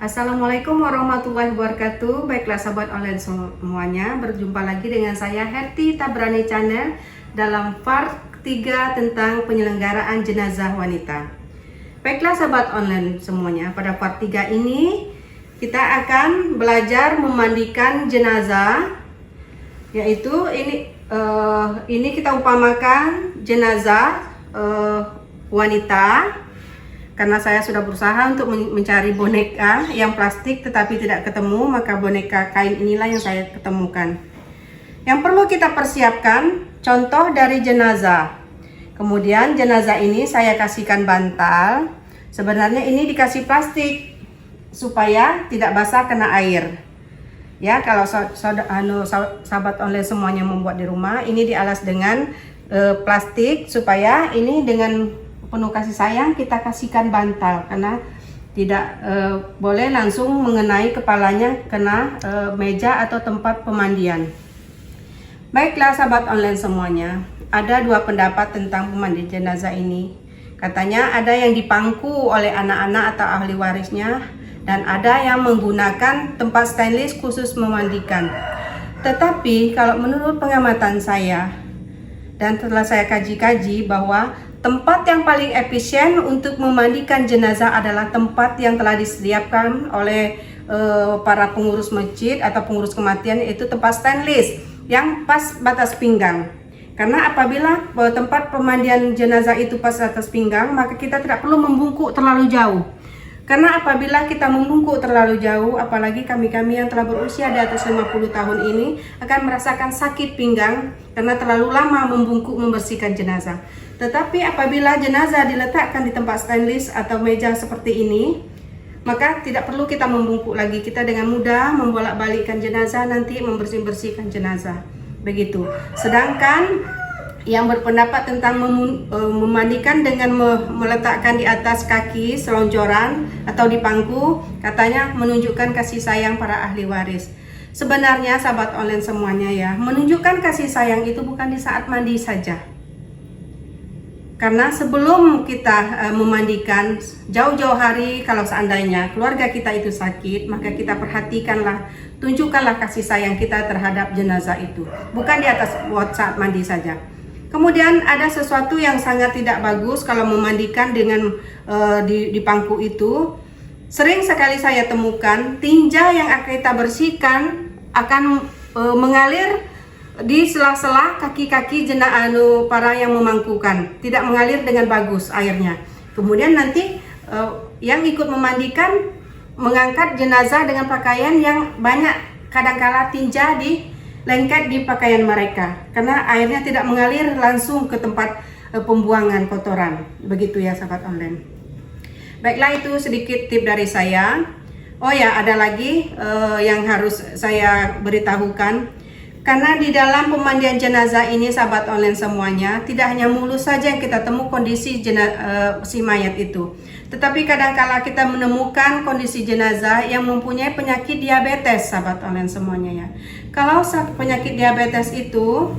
Assalamualaikum warahmatullahi wabarakatuh. Baiklah sahabat online semuanya, berjumpa lagi dengan saya Herti Tabrani Channel dalam part 3 tentang penyelenggaraan jenazah wanita. Baiklah sahabat online semuanya, pada part 3 ini kita akan belajar memandikan jenazah, yaitu ini kita umpamakan jenazah wanita. Karena saya sudah berusaha untuk mencari boneka yang plastik tetapi tidak ketemu, maka boneka kain inilah yang saya ketemukan. Yang perlu kita persiapkan contoh dari jenazah. Kemudian jenazah ini saya kasihkan bantal. Sebenarnya ini dikasih plastik supaya tidak basah kena air. Ya, kalau sahabat online semuanya membuat di rumah, ini dialas dengan plastik supaya ini dengan penuh kasih sayang kita kasihkan bantal, karena tidak boleh langsung mengenai kepalanya kena meja atau tempat pemandian. Baiklah sahabat online semuanya, ada dua pendapat tentang pemandian jenazah ini. Katanya ada yang dipangku oleh anak-anak atau ahli warisnya, dan ada yang menggunakan tempat stainless khusus memandikan. Tetapi kalau menurut pengamatan saya dan setelah saya kaji-kaji, bahwa tempat yang paling efisien untuk memandikan jenazah adalah tempat yang telah disediakan oleh para pengurus masjid atau pengurus kematian, yaitu tempat stainless yang pas batas pinggang. Karena apabila tempat pemandian jenazah itu pas batas pinggang, maka kita tidak perlu membungkuk terlalu jauh. Karena apabila kita membungkuk terlalu jauh, apalagi kami-kami yang telah berusia di atas 50 tahun ini akan merasakan sakit pinggang karena terlalu lama membungkuk membersihkan jenazah. Tetapi apabila jenazah diletakkan di tempat stainless atau meja seperti ini, maka tidak perlu kita membungkuk lagi. Kita dengan mudah membolak-balikkan jenazah, nanti membersihkan jenazah. Begitu. Sedangkan yang berpendapat tentang memandikan dengan meletakkan di atas kaki selonjoran atau di pangku, katanya menunjukkan kasih sayang para ahli waris. Sebenarnya sahabat online semuanya ya, menunjukkan kasih sayang itu bukan di saat mandi saja. Karena sebelum kita memandikan, jauh-jauh hari kalau seandainya keluarga kita itu sakit, maka kita perhatikanlah, tunjukkanlah kasih sayang kita terhadap jenazah itu. Bukan di atas saat mandi saja. Kemudian ada sesuatu yang sangat tidak bagus kalau memandikan dengan di pangku itu. Sering sekali saya temukan tinja yang akan kita bersihkan akan mengalir di sela-sela kaki-kaki para yang memangkukan, tidak mengalir dengan bagus airnya. Kemudian nanti yang ikut memandikan mengangkat jenazah dengan pakaian yang banyak kadangkala tinja di lengket di pakaian mereka, karena airnya tidak mengalir langsung ke tempat pembuangan kotoran. Begitu ya sahabat online. Baiklah, itu sedikit tip dari saya. Oh ya, ada lagi yang harus saya beritahukan. Karena di dalam pemandian jenazah ini sahabat online semuanya, tidak hanya mulus saja yang kita temu kondisi si mayat itu, tetapi kadangkala kita menemukan kondisi jenazah yang mempunyai penyakit diabetes sahabat online semuanya ya. Kalau penyakit diabetes itu,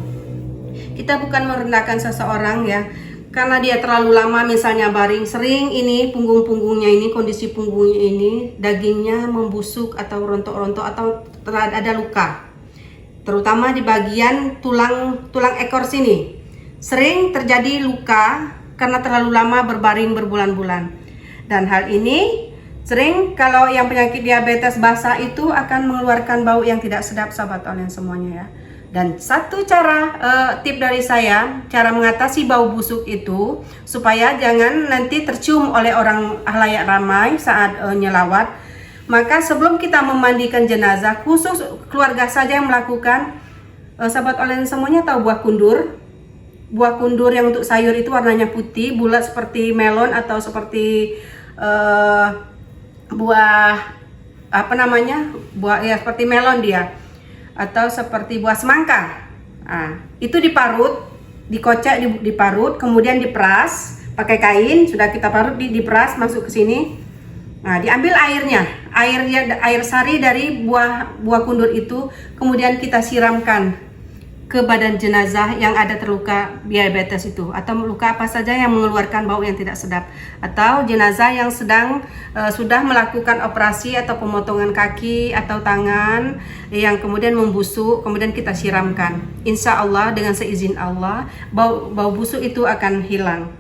kita bukan merendahkan seseorang ya, karena dia terlalu lama misalnya baring, sering ini punggung-punggungnya ini, kondisi punggungnya ini, dagingnya membusuk atau rontok-rontok atau ada luka. Terutama di bagian tulang ekor sini. Sering terjadi luka karena terlalu lama berbaring berbulan-bulan. Dan hal ini sering kalau yang penyakit diabetes basah itu akan mengeluarkan bau yang tidak sedap sahabat online semuanya ya. Dan satu cara tip dari saya, cara mengatasi bau busuk itu supaya jangan nanti tercium oleh orang halayak ramai saat nyelawat. Maka sebelum kita memandikan jenazah, khusus keluarga saja yang melakukan, sahabat online semuanya tahu buah kundur. Buah kundur yang untuk sayur itu warnanya putih, bulat seperti melon atau seperti buah apa namanya? Buah ya seperti melon dia. Atau seperti buah semangka. Nah, itu diparut, dikocek, diparut, kemudian diperas pakai kain, sudah kita parut, diperas masuk ke sini. Nah, diambil air sari dari buah kundur itu, kemudian kita siramkan ke badan jenazah yang ada terluka diabetes itu, atau luka apa saja yang mengeluarkan bau yang tidak sedap, atau jenazah yang sedang sudah melakukan operasi atau pemotongan kaki atau tangan yang kemudian membusuk, kemudian kita siramkan. Insya Allah dengan seizin Allah bau busuk itu akan hilang.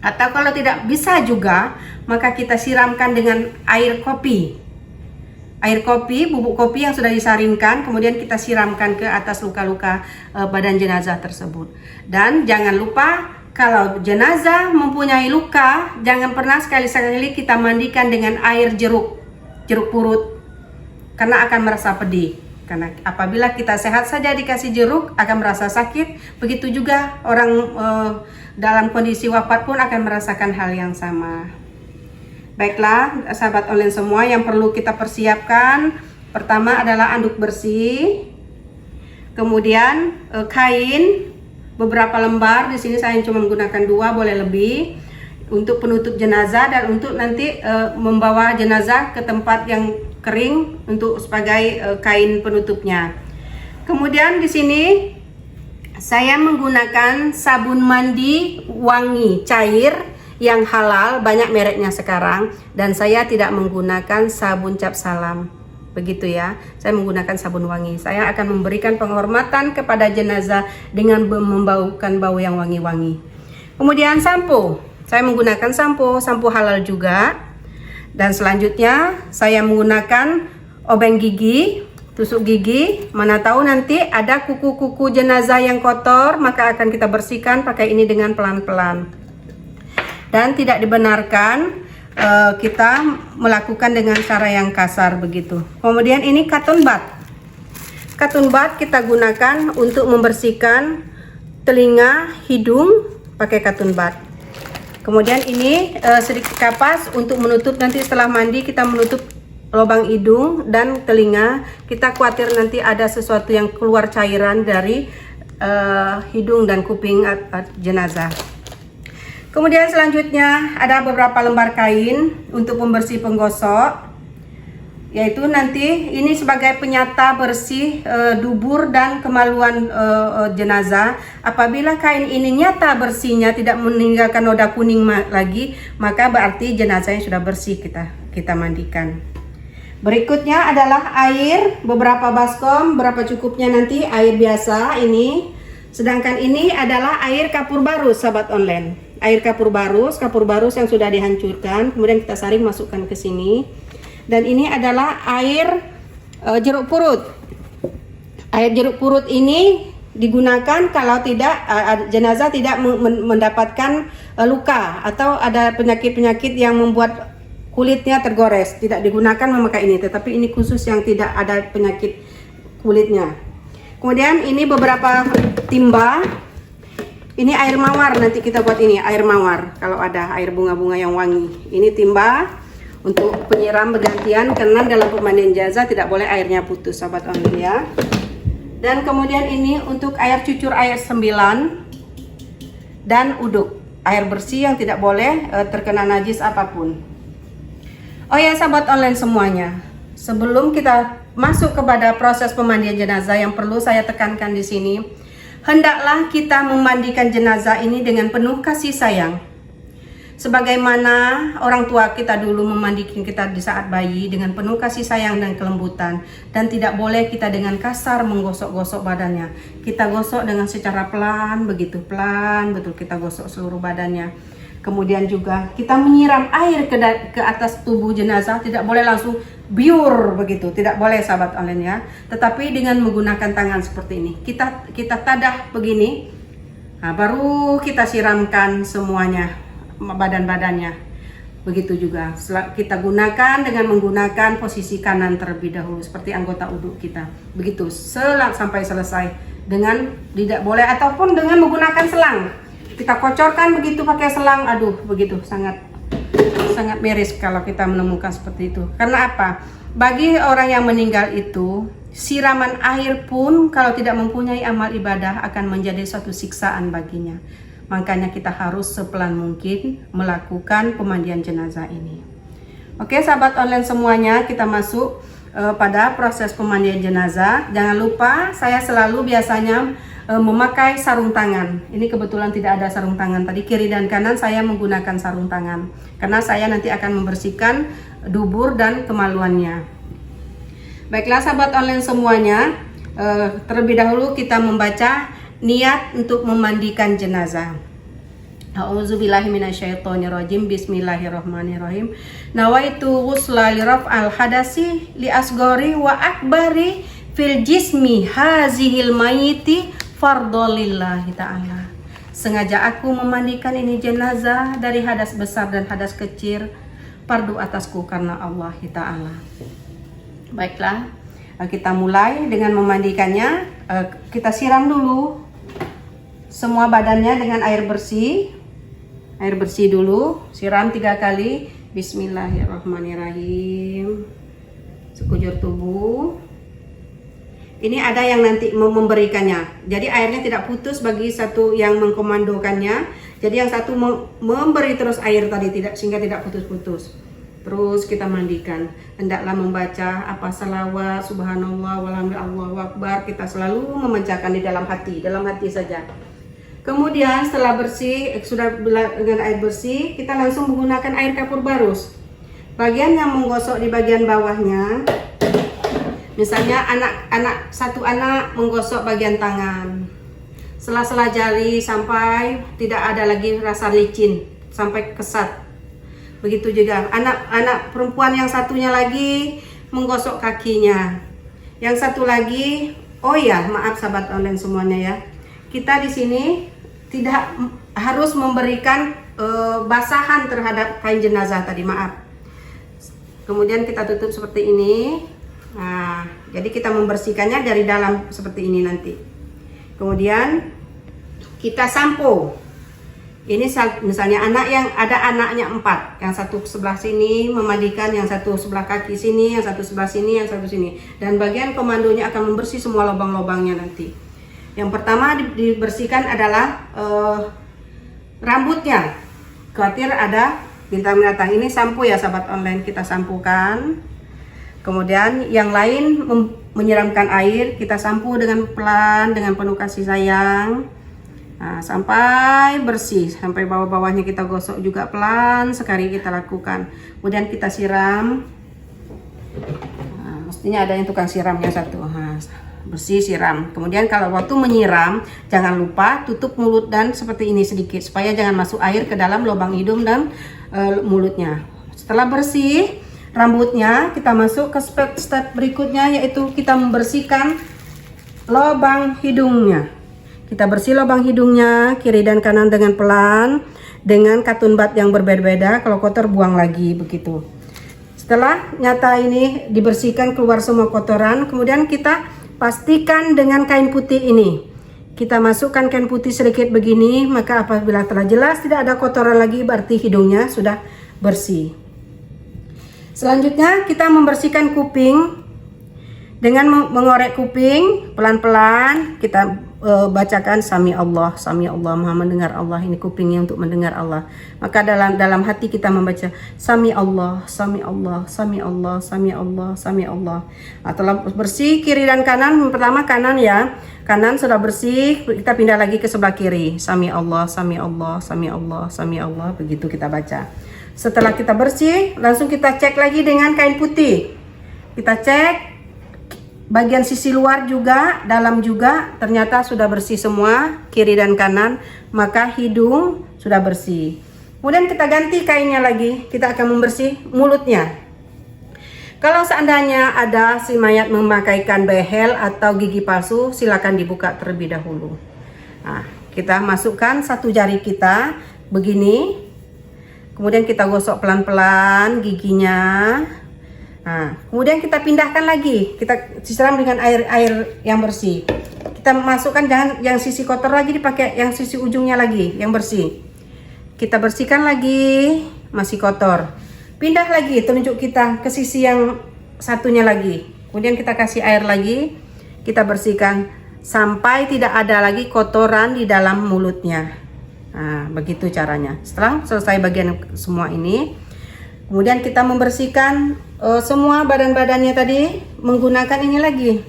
Atau kalau tidak bisa juga, maka kita siramkan dengan air kopi. Air kopi, bubuk kopi yang sudah disaringkan, kemudian kita siramkan ke atas luka-luka badan jenazah tersebut. Dan jangan lupa, kalau jenazah mempunyai luka, jangan pernah sekali-sekali kita mandikan dengan air jeruk purut, karena akan merasa pedih. Karena apabila kita sehat saja dikasih jeruk akan merasa sakit, begitu juga orang dalam kondisi wafat pun akan merasakan hal yang sama. Baiklah sahabat online semua, yang perlu kita persiapkan pertama adalah anduk bersih, kemudian kain beberapa lembar. Di sini saya cuma menggunakan 2, boleh lebih, untuk penutup jenazah dan untuk nanti membawa jenazah ke tempat yang kering untuk sebagai kain penutupnya. Kemudian di sini saya menggunakan sabun mandi wangi cair yang halal, banyak mereknya sekarang, dan saya tidak menggunakan sabun cap salam. Begitu ya, saya menggunakan sabun wangi. Saya akan memberikan penghormatan kepada jenazah dengan membaukan bau yang wangi-wangi. Kemudian sampo, saya menggunakan sampo halal juga. Dan selanjutnya saya menggunakan obeng gigi, tusuk gigi. Mana tahu nanti ada kuku-kuku jenazah yang kotor, maka akan kita bersihkan pakai ini dengan pelan-pelan. Dan tidak dibenarkan kita melakukan dengan cara yang kasar begitu. Kemudian ini cotton bud. Cotton bud kita gunakan untuk membersihkan telinga, hidung pakai cotton bud. Kemudian ini sedikit kapas untuk menutup, nanti setelah mandi kita menutup lubang hidung dan telinga. Kita khawatir nanti ada sesuatu yang keluar cairan dari hidung dan kuping jenazah. Kemudian selanjutnya ada beberapa lembar kain untuk pembersih penggosok, yaitu nanti ini sebagai penyata bersih dubur dan kemaluan jenazah. Apabila kain ini nyata bersihnya, tidak meninggalkan noda kuning lagi, maka berarti jenazahnya sudah bersih, kita mandikan. Berikutnya adalah air, beberapa baskom, berapa cukupnya nanti, air biasa ini. Sedangkan ini adalah air kapur barus, sahabat online. Air kapur barus yang sudah dihancurkan, kemudian kita saring masukkan ke sini. Dan ini adalah air jeruk purut. Air jeruk purut ini digunakan kalau tidak jenazah tidak mendapatkan luka atau ada penyakit-penyakit yang membuat kulitnya tergores. Tidak digunakan memakai ini, tetapi ini khusus yang tidak ada penyakit kulitnya. Kemudian ini beberapa timba. Ini air mawar, nanti kita buat ini air mawar kalau ada air bunga-bunga yang wangi. Ini timba untuk penyiram bergantian, karena dalam pemandian jenazah tidak boleh airnya putus, sahabat online ya. Dan kemudian ini untuk air cucur air 9 dan uduk, air bersih yang tidak boleh terkena najis apapun. Oh ya sahabat online semuanya, sebelum kita masuk kepada proses pemandian jenazah, yang perlu saya tekankan di sini, hendaklah kita memandikan jenazah ini dengan penuh kasih sayang. Sebagaimana orang tua kita dulu memandikan kita di saat bayi, dengan penuh kasih sayang dan kelembutan. Dan tidak boleh kita dengan kasar menggosok-gosok badannya. Kita gosok dengan secara pelan, begitu pelan, betul kita gosok seluruh badannya. Kemudian juga kita menyiram air ke atas tubuh jenazah, tidak boleh langsung biur begitu, tidak boleh sahabat online ya. Tetapi dengan menggunakan tangan seperti ini, kita tadah begini, nah, baru kita siramkan semuanya badan-badannya. Begitu juga kita gunakan dengan menggunakan posisi kanan terlebih dahulu seperti anggota uduk kita. Begitu sampai selesai, dengan tidak boleh ataupun dengan menggunakan selang. Kita kocorkan begitu pakai selang, aduh begitu sangat miris kalau kita menemukan seperti itu. Karena apa? Bagi orang yang meninggal itu, siraman air pun kalau tidak mempunyai amal ibadah akan menjadi suatu siksaan baginya. Makanya kita harus sepelan mungkin melakukan pemandian jenazah ini. Oke sahabat online semuanya, kita masuk pada proses pemandian jenazah. Jangan lupa, saya selalu biasanya memakai sarung tangan. Ini kebetulan tidak ada sarung tangan tadi, kiri dan kanan saya menggunakan sarung tangan karena saya nanti akan membersihkan dubur dan kemaluannya. Baiklah sahabat online semuanya, terlebih dahulu kita membaca niat untuk memandikan jenazah. A'udzubillahi minasyaitonirrajim. Bismillahirrahmanirrahim. Nawaitu ghusla li raf'al hadasi li asgori wa akbari fil jismi hazihil mayiti fardolillahi ta'ala. Sengaja aku memandikan ini jenazah dari hadas besar dan hadas kecil, fardu atasku karena Allah Ta'ala. Baiklah, kita mulai dengan memandikannya. Kita siram dulu semua badannya dengan air bersih. Air bersih dulu, siram 3 kali. Bismillahirrahmanirrahim. Sekujur tubuh. Ini ada yang nanti memberikannya. Jadi airnya tidak putus bagi satu yang mengkomandokannya. Jadi yang satu memberi terus air tadi sehingga tidak putus-putus. Terus kita mandikan. Hendaklah membaca apa salawat, subhanallah, walhamdulillah, Allahu akbar. Kita selalu memecahkan di dalam hati saja. Kemudian setelah bersih, sudah dengan air bersih, kita langsung menggunakan air kapur barus. Bagian yang menggosok di bagian bawahnya, misalnya satu anak menggosok bagian tangan, sela-sela jari sampai tidak ada lagi rasa licin, sampai kesat. Begitu juga anak perempuan yang satunya lagi menggosok kakinya. Yang satu lagi, oh ya, maaf sahabat online semuanya ya. Kita di sini tidak harus memberikan basahan terhadap kain jenazah tadi, maaf. Kemudian kita tutup seperti ini. Nah, jadi kita membersihkannya dari dalam seperti ini nanti. Kemudian kita sampo. Ini misalnya anaknya 4, yang satu sebelah sini memandikan, yang satu sebelah kaki sini, yang satu sebelah sini, yang satu sini. Dan bagian komandonya akan membersih semua lubang-lubangnya nanti. Yang pertama dibersihkan adalah rambutnya. Khawatir ada bintang binatang. Ini sampo ya sahabat online, kita sampukan. Kemudian yang lain menyiramkan air, kita sampo dengan pelan, dengan penuh kasih sayang. Nah, sampai bersih, sampai bawah-bawahnya kita gosok juga pelan sekali kita lakukan. Kemudian kita siram. Nah, mestinya ada yang tukang siramnya satu. Nah, bersih, siram. Kemudian kalau waktu menyiram, jangan lupa tutup mulut dan seperti ini sedikit, supaya jangan masuk air ke dalam lubang hidung dan mulutnya. Setelah bersih rambutnya, kita masuk ke step berikutnya, yaitu kita membersihkan lubang hidungnya. Kita bersih lubang hidungnya kiri dan kanan dengan pelan, dengan katun bat yang berbeda-beda. Kalau kotor buang lagi, begitu. Setelah nyata ini dibersihkan, keluar semua kotoran, kemudian kita pastikan dengan kain putih ini. Kita masukkan kain putih sedikit begini, maka apabila telah jelas tidak ada kotoran lagi, berarti hidungnya sudah bersih. Selanjutnya kita membersihkan kuping dengan mengorek kuping pelan-pelan. Kita bacakan Sami Allah Maha mendengar Allah. Ini kupingnya untuk mendengar Allah. Maka dalam hati kita membaca Sami Allah, Sami Allah, Sami Allah, Sami Allah, Sami Allah. Nah, telah bersih kiri dan kanan. Pertama kanan ya, kanan sudah bersih, kita pindah lagi ke sebelah kiri. Sami Allah, Sami Allah, Sami Allah, Sami Allah. Begitu kita baca. Setelah kita bersih, langsung kita cek lagi dengan kain putih. Kita cek bagian sisi luar juga, dalam juga, ternyata sudah bersih semua, kiri dan kanan, maka hidung sudah bersih. Kemudian kita ganti kainnya lagi, kita akan membersih mulutnya. Kalau seandainya ada si mayat memakaikan behel atau gigi palsu, silakan dibuka terlebih dahulu. Nah, kita masukkan satu jari kita begini, kemudian kita gosok pelan-pelan giginya. Nah, kemudian kita pindahkan lagi, kita siram dengan air yang bersih. Kita masukkan, jangan yang sisi kotor lagi dipakai, yang sisi ujungnya lagi yang bersih. Kita bersihkan lagi, masih kotor. Pindah lagi telunjuk kita ke sisi yang satunya lagi. Kemudian kita kasih air lagi, kita bersihkan sampai tidak ada lagi kotoran di dalam mulutnya. Nah, begitu caranya. Setelah selesai bagian semua ini, Kemudian kita membersihkan semua badan-badannya tadi menggunakan ini lagi.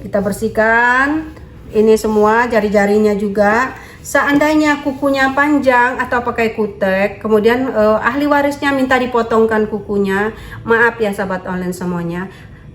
Kita bersihkan ini semua, jari-jarinya juga. Seandainya kukunya panjang atau pakai kutek, kemudian ahli warisnya minta dipotongkan kukunya, maaf ya sahabat online semuanya,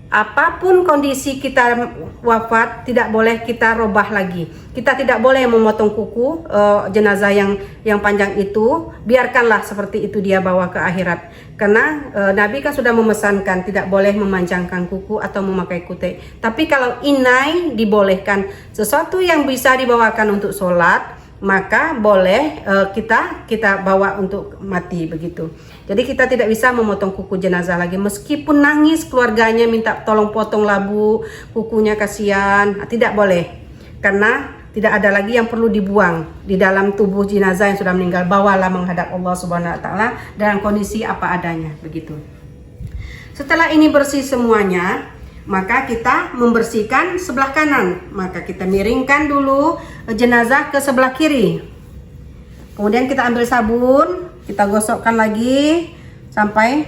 apapun kondisi kita wafat, tidak boleh kita robah lagi. Kita tidak boleh memotong kuku jenazah yang panjang itu. Biarkanlah seperti itu dia bawa ke akhirat. Karena Nabi kan sudah memesankan tidak boleh memanjangkan kuku atau memakai kutek. Tapi kalau inai dibolehkan, sesuatu yang bisa dibawakan untuk sholat, maka boleh kita bawa untuk mati begitu. Jadi kita tidak bisa memotong kuku jenazah lagi, meskipun nangis keluarganya minta tolong potong labu kukunya, kasihan, tidak boleh, karena tidak ada lagi yang perlu dibuang di dalam tubuh jenazah yang sudah meninggal. Bawalah menghadap Allah Subhanahu wa taala dalam kondisi apa adanya begitu. Setelah ini bersih semuanya, maka kita membersihkan sebelah kanan. Maka kita miringkan dulu jenazah ke sebelah kiri. Kemudian kita ambil sabun, kita gosokkan lagi sampai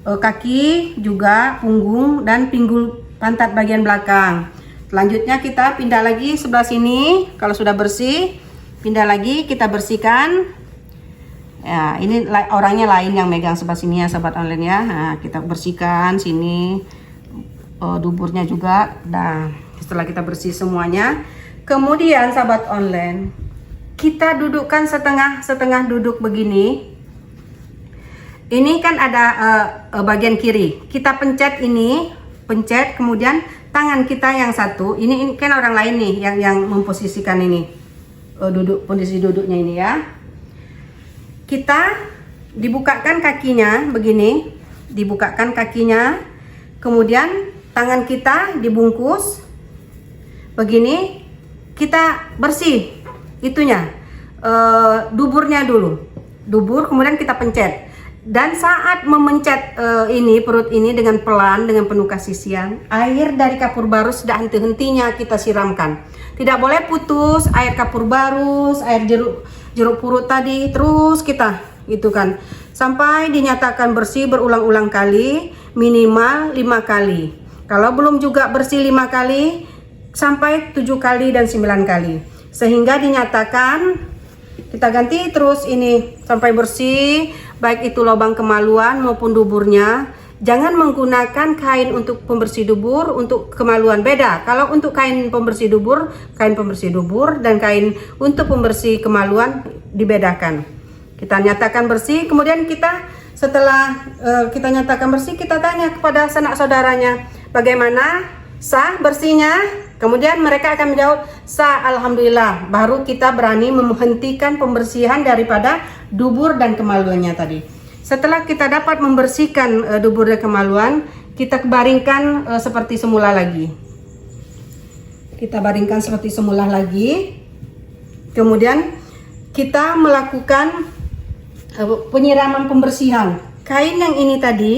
kaki, juga punggung dan pinggul pantat bagian belakang. Selanjutnya kita pindah lagi sebelah sini. Kalau sudah bersih, pindah lagi, kita bersihkan. Ya, ini orangnya lain yang megang sebelah sini ya sahabat online ya. Nah, kita bersihkan sini. Duburnya juga. Nah, setelah kita bersih semuanya, kemudian sahabat online, kita dudukkan setengah duduk begini. Ini kan ada bagian kiri, kita pencet ini, kemudian tangan kita yang satu, ini kan orang lain nih yang memposisikan ini, posisi duduknya ini ya. Kita dibukakan kakinya begini, dibukakan kakinya, kemudian tangan kita dibungkus begini, kita bersih itunya, duburnya dulu, dubur, kemudian kita pencet. Dan saat memencet ini perut ini dengan pelan, dengan penuh kasih sayang, air dari kapur barus sudah henti-hentinya kita siramkan. Tidak boleh putus air kapur barus, air jeruk purut tadi, terus kita gitu kan sampai dinyatakan bersih berulang-ulang kali, minimal 5 kali. Kalau belum juga bersih 5 kali, sampai 7 kali dan 9 kali, sehingga dinyatakan kita ganti terus ini sampai bersih, baik itu lubang kemaluan maupun duburnya. Jangan menggunakan kain untuk pembersih dubur, untuk kemaluan beda. Kalau untuk kain pembersih dubur dan kain untuk pembersih kemaluan dibedakan. Kita nyatakan bersih, kemudian kita setelah kita nyatakan bersih, kita tanya kepada sanak saudaranya, bagaimana sah bersihnya? Kemudian mereka akan menjawab sah, alhamdulillah. Baru kita berani menghentikan pembersihan daripada dubur dan kemaluannya tadi. Setelah kita dapat membersihkan dubur dan kemaluan, kita baringkan seperti semula lagi. Kita baringkan seperti semula lagi. Kemudian kita melakukan penyiraman pembersihan. Kain yang ini tadi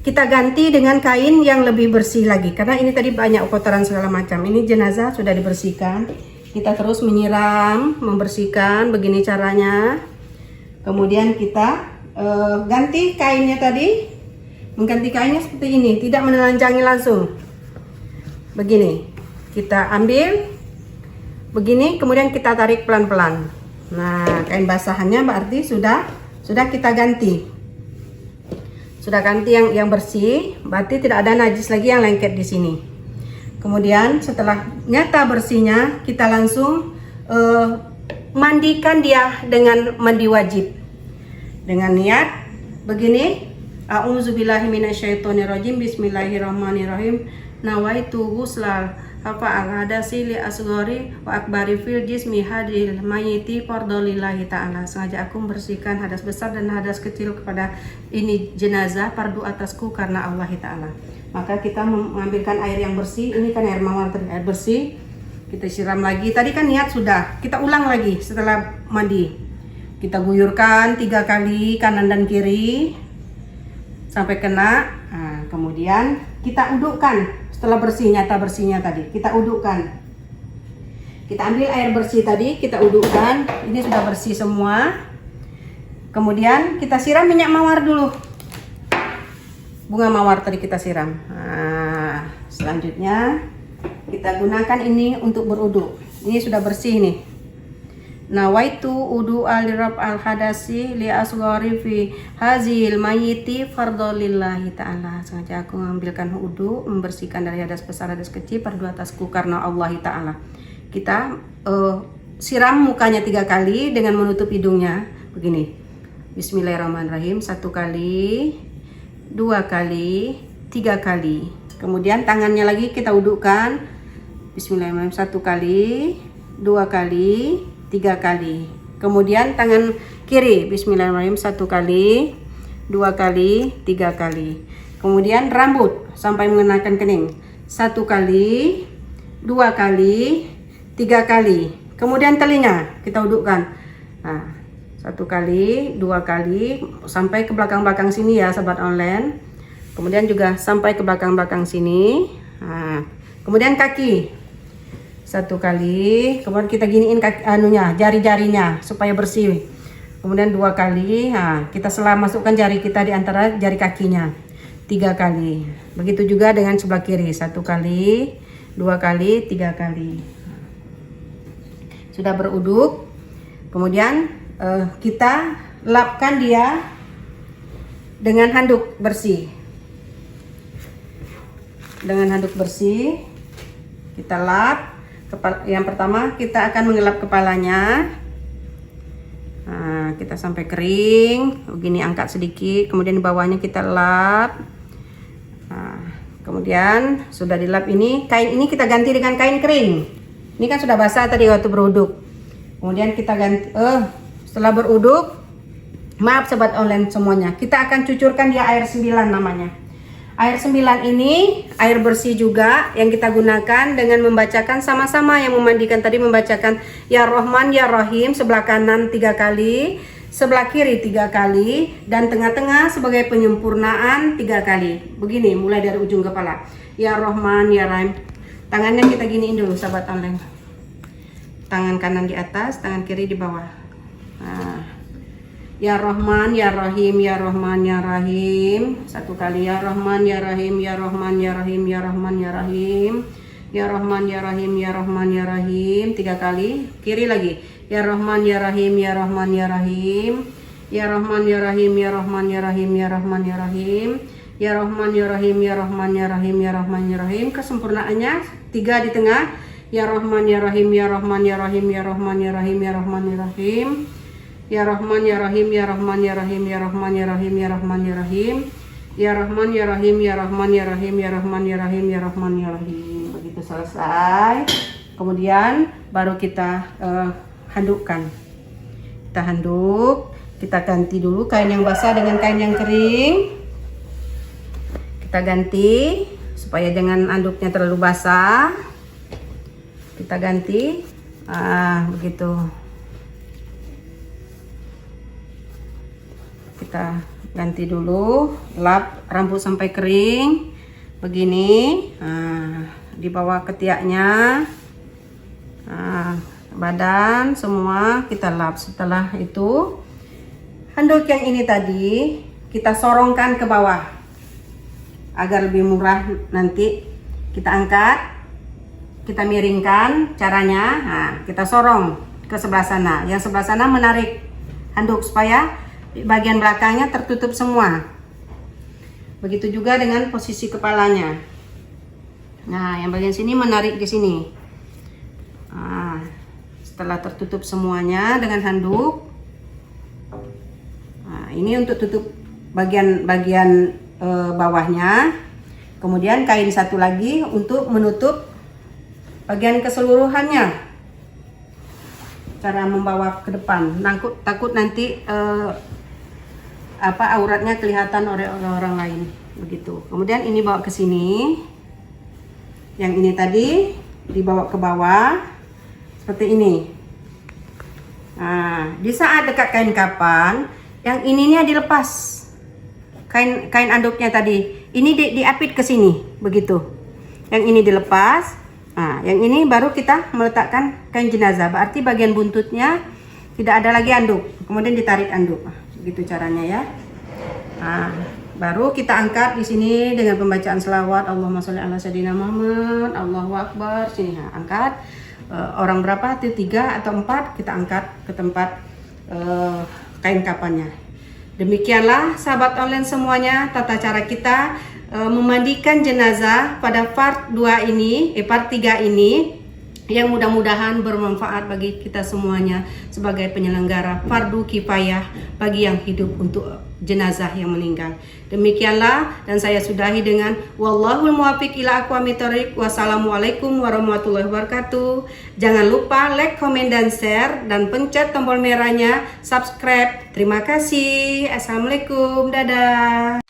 kita ganti dengan kain yang lebih bersih lagi, karena ini tadi banyak kotoran segala macam. Ini jenazah sudah dibersihkan. Kita terus menyiram, membersihkan, begini caranya. Kemudian kita ganti kainnya tadi, mengganti kainnya seperti ini, tidak menelanjangi langsung. Begini, kita ambil begini, kemudian kita tarik pelan-pelan. Nah, kain basahannya berarti sudah kita ganti. Sudah ganti yang bersih, berarti tidak ada najis lagi yang lengket di sini. Kemudian setelah nyata bersihnya, kita langsung mandikan dia dengan mandi wajib. Dengan niat begini, a'udzubillahi minasyaitonirrajim, bismillahirrahmanirrahim, nawaitu ghuslal hadasi li asghari wa akbari fil jismi hadil mayiti fardolillahi ta'ala. Sengaja aku membersihkan hadas besar dan hadas kecil kepada ini jenazah fardu atasku karena Allah ta'ala. Maka kita mengambilkan air yang bersih, ini kan air mawar, air bersih, kita siram lagi. Tadi kan niat sudah, kita ulang lagi setelah mandi. Kita guyurkan 3 kali kanan dan kiri sampai kena. Nah, kemudian kita udukkan. Setelah bersih, nyata bersihnya tadi, kita udukkan. Kita ambil air bersih tadi, kita udukkan. Ini sudah bersih semua. Kemudian kita siram minyak mawar dulu. Bunga mawar tadi kita siram. Nah, selanjutnya kita gunakan ini untuk berwudu. Ini sudah bersih nih. Nawaitu wudu al-rab al-hadasi li asghari fi hazil mayiti fardholillahi ta'ala. Sengaja aku mengambilkan wudu, membersihkan dari hadas besar hadas kecil fardu atasku karena Allah ta'ala. Kita siram mukanya 3 kali dengan menutup hidungnya begini. Bismillahirrahmanirrahim. 1 kali, 2 kali, 3 kali. Kemudian tangannya lagi kita wudukan. Bismillahirrahmanirrahim. 1 kali, 2 kali, 3 kali. Kemudian tangan kiri. Bismillahirrahmanirrahim. 1 kali, 2 kali, 3 kali. Kemudian rambut sampai mengenakan kening. 1 kali, 2 kali, 3 kali. Kemudian telinga kita wudukan. Nah, 1 kali, 2 kali sampai ke belakang-belakang sini ya sahabat online. Kemudian juga sampai ke belakang-belakang sini. Nah, kemudian kaki. 1 kali, kemudian kita giniin kaki jari-jarinya supaya bersih. Kemudian 2 kali, nah, kita masukkan jari kita di antara jari kakinya. 3 kali. Begitu juga dengan sebelah kiri. 1 kali, 2 kali, 3 kali. Sudah beruduk. Kemudian kita lapkan dia dengan handuk bersih. Dengan handuk bersih kita lap. Yang pertama kita akan mengelap kepalanya. Nah, kita sampai kering. Begini, angkat sedikit. Kemudian di bawahnya kita lap. Nah, kemudian sudah dilap ini, kain ini kita ganti dengan kain kering. Ini kan sudah basah tadi waktu beruduk. Kemudian kita ganti. Setelah beruduk, maaf sobat online semuanya, kita akan cucurkan dia air 9 namanya. Air 9 ini air bersih juga yang kita gunakan dengan membacakan sama-sama yang memandikan tadi, membacakan Ya Rahman Ya Rahim sebelah kanan 3 kali, sebelah kiri 3 kali, dan tengah-tengah sebagai penyempurnaan 3 kali. Begini mulai dari ujung kepala. Ya Rahman Ya Rahim. Tangannya kita giniin dulu sahabat online. Tangan kanan di atas, tangan kiri di bawah. Nah. Ya Rahman Ya Rahim, Ya Rahman Ya Rahim. 1 kali. Ya Rahman Ya Rahim, Ya Rahman Ya Rahim, Ya Rahman Ya Rahim. Ya Rahman Ya Rahim, Ya Rahman Ya Rahim. 3 kali. Kiri lagi. Ya Rahman Ya Rahim, Ya Rahman Ya Rahim. Ya Rahman Ya Rahim, Ya Rahman Ya Rahim, Ya Rahman Ya Rahim. Ya Rahman Ya Rahim, Ya Rahman Ya Rahim, Ya Rahman Ya Rahim. Kesempurnaannya 3 di tengah. Ya Rahman Ya Rahim, Ya Rahman Ya Rahim, Ya Rahman Ya Rahim, Ya Rahman Ya Rahim. Ya Rahman Ya Rahim, Ya Rahman Ya Rahim, Ya Rahman Ya Rahim, Ya Rahman Ya Rahim. Ya Rahman Ya Rahim, Ya Rahman Ya Rahim, Ya Rahman Ya Rahim, Ya Rahman Ya Rahim. Begitu selesai. Kemudian baru kita handukkan. Kita handuk, kita ganti dulu kain yang basah dengan kain yang kering. Kita ganti supaya jangan anduknya terlalu basah. Kita ganti. Begitu. Kita ganti dulu, lap rambut sampai kering begini. Di bawah ketiaknya, badan semua kita lap. Setelah itu handuk yang ini tadi kita sorongkan ke bawah agar lebih murah. Nanti kita angkat, kita miringkan. Caranya, kita sorong ke sebelah sana. Yang sebelah sana menarik handuk supaya bagian belakangnya tertutup semua. Begitu juga dengan posisi kepalanya. Nah, yang bagian sini menarik di sini. Setelah tertutup semuanya dengan handuk. Ini untuk tutup bagian bawahnya. Kemudian kain satu lagi untuk menutup bagian keseluruhannya. Cara membawa ke depan. Takut nanti auratnya kelihatan oleh orang lain. Begitu. Kemudian ini bawa ke sini. Yang ini tadi dibawa ke bawah seperti ini. Nah, di saat dekat kain kapan, yang ininya dilepas. Kain anduknya tadi. Ini diapit ke sini, begitu. Yang ini dilepas. Nah, yang ini baru kita meletakkan kain jenazah. Berarti bagian buntutnya tidak ada lagi anduk. Kemudian ditarik anduk. Begitu caranya ya. Nah, baru kita angkat di sini dengan pembacaan selawat Allahumma sholli ala sayyidina Muhammad, Allahu Akbar. Sini angkat. Orang berapa? 3 atau 4 kita angkat ke tempat kain kafannya. Demikianlah sahabat online semuanya tata cara kita memandikan jenazah pada part 3 ini, yang mudah-mudahan bermanfaat bagi kita semuanya sebagai penyelenggara fardu kifayah bagi yang hidup untuk jenazah yang meninggal. Demikianlah, dan saya sudahi dengan wallahul muwaffiq ila aqwamit thoriq. Wassalamualaikum warahmatullahi wabarakatuh. Jangan lupa like, comment, dan share, dan pencet tombol merahnya subscribe. Terima kasih. Assalamualaikum. Dadah.